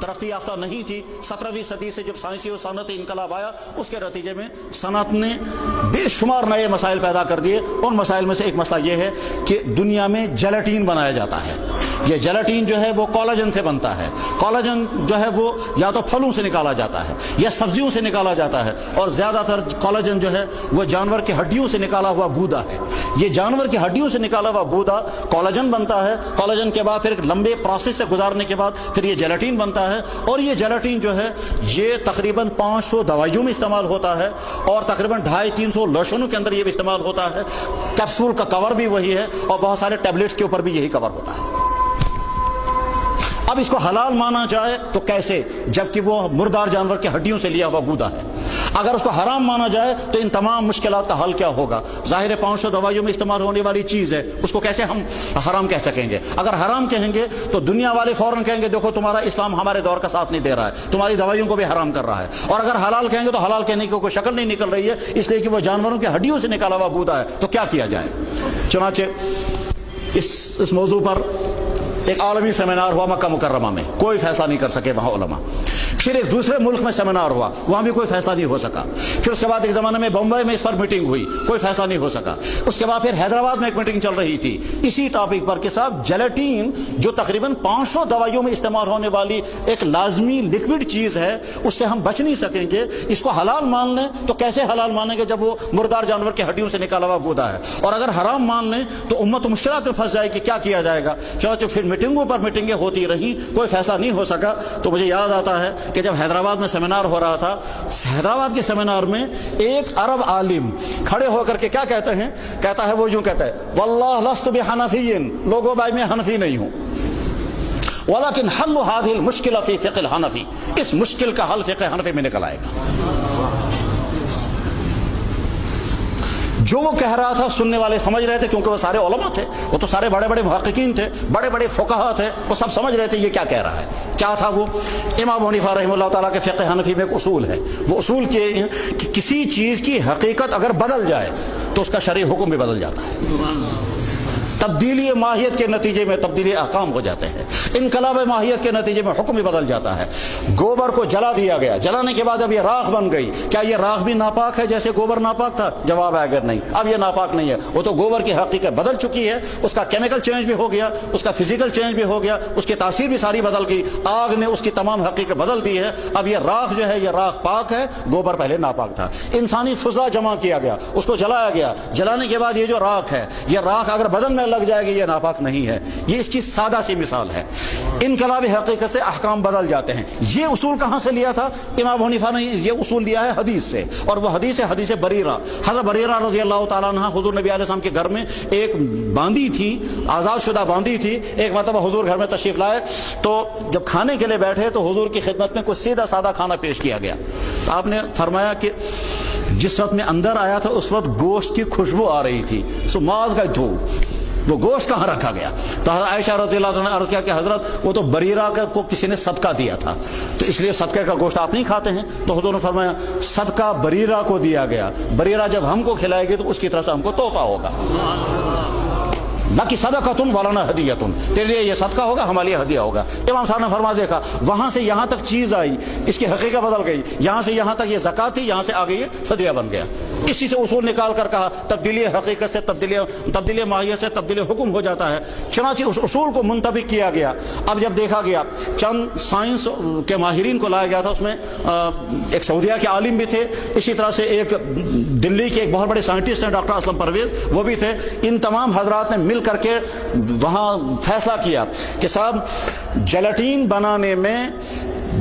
तरक्की याफ्ता नहीं थी। 17वीं सदी से जब साइंसी और सनती इनकलाब आया, उसके नतीजे में सनत ने बेशुमार नए मसाइल पैदा कर दिए। उन मसाइल में से एक मसला ये है कि दुनिया में जेलेटिन बनाया जाता है। ये जेलेटिन जो है वो कोलाजन से बनता है। कोलाजन जो है वो या तो फलों से निकाला जाता है या सब्जियों से निकाला जाता है, और ज़्यादातर कोलाजन जो है वो जानवर की हड्डियों से निकाला हुआ गूदा है। ये जानवर की हड्डियों से निकाला हुआ गूदा कोलाजन बनता है। कोलाजन के बाद फिर एक लंबे प्रोसेस से गुजारने के बाद फिर ये जेलेटिन बनता है, और ये जेलेटिन जो है ये तकरीबन 500 दवाइयों में इस्तेमाल होता है, और तकरीबन 250-300 लोशनों के अंदर ये भी इस्तेमाल होता है। कैप्सूल का कवर भी वही है, और बहुत सारे टैबलेट्स के ऊपर भी यही कवर होता है। अब इसको हलाल माना जाए तो कैसे, जबकि वो मुर्दार जानवर की हड्डियों से लिया हुआ गूदा है। अगर उसको हराम माना जाए तो इन तमाम मुश्किलात का हल क्या होगा? जाहिर है 500 दवाइयों में इस्तेमाल होने वाली चीज़ है, उसको कैसे हम हराम कह सकेंगे? अगर हराम कहेंगे तो दुनिया वाले फौरन कहेंगे देखो तुम्हारा इस्लाम हमारे दौर का साथ नहीं दे रहा है, तुम्हारी दवाइयों को भी हराम कर रहा है। और अगर हलाल कहेंगे तो हलाल कहने की कोई शक्ल नहीं निकल रही है, इसलिए कि वो जानवरों की हड्डियों से निकाला हुआ गूदा है, तो क्या किया जाए? चुनाचे इस मौजू पर एक आलमी सेमिनार हुआ मक्का मुकर्रमा में, कोई फैसला नहीं कर सके वहाँ उलमा। फिर एक दूसरे मुल्क में सेमिनार हुआ, वहाँ भी कोई फैसला नहीं हो सका। फिर उसके बाद एक ज़माने में बम्बई में इस पर मीटिंग हुई, कोई फैसला नहीं हो सका। उसके बाद फिर हैदराबाद में एक मीटिंग चल रही थी इसी टॉपिक पर कि साहब जेलेटिन जो तकरीबन 500 दवाइयों में इस्तेमाल होने वाली एक लाजमी लिक्विड चीज़ है, उससे हम बच नहीं सकेंगे। इसको हलाल मान लें तो कैसे हलाल मानेंगे जब वो मुर्दार जानवर की हड्डियों से निकाला हुआ गूदा है? और अगर हराम मान लें तो उम्मत मुश्किलात में फंस जाएगी, क्या किया जाएगा? चलो फिर मीटिंगों पर मीटिंगें होती रही, कोई फैसला नहीं हो सका। तो मुझे याद आता है कि जब हैदराबाद में सेमिनार हो रहा था, हैदराबाद के सेमिनार में एक अरब आलिम खड़े होकर के क्या कहते हैं? कहता है वो यूं कहता है, वल्लाह लस्तु बिहनफिय्यिन, लोगों भाई मैं हनफी नहीं हूं, वलाकिन हल्लु हादिहिल मुश्किल फी फिक़्हिल हनफी, इस मुश्किल का हल फिक़्ह हनफी में निकल आएगा। जो वो कह रहा था सुनने वाले समझ रहे थे, क्योंकि वो सारे उलमा थे, वो तो सारे बड़े बड़े मुहक्किकीन थे, बड़े बड़े फुक़हा थे, वो सब समझ रहे थे ये क्या कह रहा है। क्या था वो? इमाम अबू हनीफा रहमतुल्लाह ताला के फ़िक़्ह हनफी में एक उसूल है, वो उसूल कि किसी चीज़ की हकीकत अगर बदल जाए तो उसका शरई हुक्म भी बदल जाता है। तब्दीली माहियत के नतीजे में तब्दीली अहकाम हो जाते हैं, इनकलाब माहियत के नतीजे में हुक्म भी बदल जाता है। गोबर को जला दिया गया, जलाने के बाद अब ये राख बन गई, क्या ये राख भी नापाक है जैसे गोबर नापाक था? जवाब है अगर नहीं, अब ये नापाक नहीं है, वो तो गोबर की हकीकत बदल चुकी है, उसका केमिकल चेंज भी हो गया, उसका फिजिकल चेंज भी हो गया, उसकी तासीर भी सारी बदल गई, आग ने उसकी तमाम हकीकत बदल दी है। अब ये राख जो है ये राख पाक है, गोबर पहले नापाक था। इंसानी फुजला जमा किया गया, उसको जलाया गया, जलाने के बाद ये जो राख है, ये राख अगर बदन में लग जाएगी ये नापाक नहीं है। ये इसकी सादा सी मिसाल है। इनकलाबी हकीकत से अहकाम बदल जाते हैं। ये उसूल कहां से लिया था? इमाम अबू हनीफा ने ये उसूल लिया है हदीस से, और वो हदीस है हदीस बरीरा। हज़रत बरीरा रज़ी अल्लाह ताला अन्हा हुज़ूर नबी अलैहि सल्लम के घर में एक बांदी थी, आज़ाद शुदा बांदी थी। एक मरतबा हुज़ूर घर में तशरीफ लाए तो जब खाने के लिए बैठे तो हुज़ूर की खिदमत में कोई सीधा सादा खाना पेश किया गया। तो आपने फरमाया कि जिस वक्त मैं अंदर आया था उस वक्त गोश्त की खुशबू आ रही थी, सो माज का धो वो गोश्त कहाँ रखा गया? तो आयशा रज़ियल्लाहु अन्हा ने अर्ज़ किया कि हज़रत वो तो बरीरा को किसी ने सदका दिया था, तो इसलिए सदक़े का गोश्त आप नहीं खाते हैं। तो हुज़ूर ने फरमाया सदका बरीरा को दिया गया, बरीरा जब हमको खिलाएगी तो उसकी तरफ से हमको तोहफा होगा, बाकी सदक़तुन वलना हदियतुन, तेरे लिए ये सदका होगा, हमारे लिए हदिया होगा। इमाम साहब ने फरमा देखा वहां से यहां तक चीज आई, इसकी हकीकत बदल गई, यहां से यहां तक ये ज़कात थी, यहां से आगे ये सदिया बन गया। इसी से उसूल निकाल कर कहा तब्दीली हकीकत से तब्दीली माहियत से तब्दीली हुक्म हो जाता है। चनांचे उस उसूल को मुंतबिक किया गया। अब जब देखा गया चंद साइंस के माहिरीन को लाया गया था, उसमें एक सऊदिया के आलिम भी थे, इसी तरह से एक दिल्ली के एक बहुत बड़े साइंटिस्ट हैं डॉक्टर असलम परवेज, वो भी थे। इन तमाम हजरात ने मिल करके वहां फैसला किया कि साहब जेलेटिन बनाने में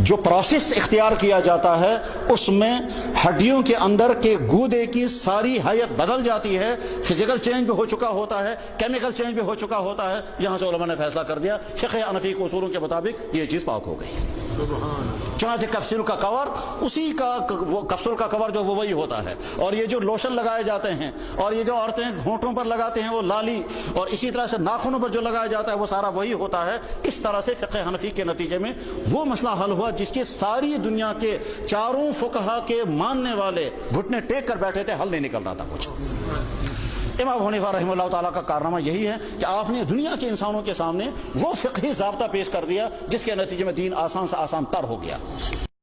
जो प्रोसेस इख्तियार किया जाता है उसमें हड्डियों के अंदर के गूदे की सारी हैयत बदल जाती है, फिजिकल चेंज भी हो चुका होता है, केमिकल चेंज भी हो चुका होता है। यहां से उलमा ने फैसला कर दिया फ़िक़्ह हनफी के उसूलों के मुताबिक ये चीज पाक हो गई। चुनांचे कैप्सूल का कवर, उसी का वो कैप्सूल का कवर जो वो वही होता है, और ये जो लोशन लगाए जाते हैं और ये जो औरतें घोंटों पर लगाते हैं वो लाली, और इसी तरह से नाखूनों पर जो लगाया जाता है वो सारा वही होता है। इस तरह से फ़िक़्ह हनफी के नतीजे में वो मसला हल हुआ जिसके सारी दुनिया के चारों फुक़हा के मानने वाले घुटने टेक कर बैठे थे, हल नहीं निकल रहा था कुछ। امام حنیفہ رحمہ اللہ تعالیٰ کا کارنامہ یہی ہے کہ آپ نے دنیا کے انسانوں کے سامنے وہ فقہی ضابطہ پیش کر دیا جس کے نتیجے میں دین آسان سے آسان تر ہو گیا.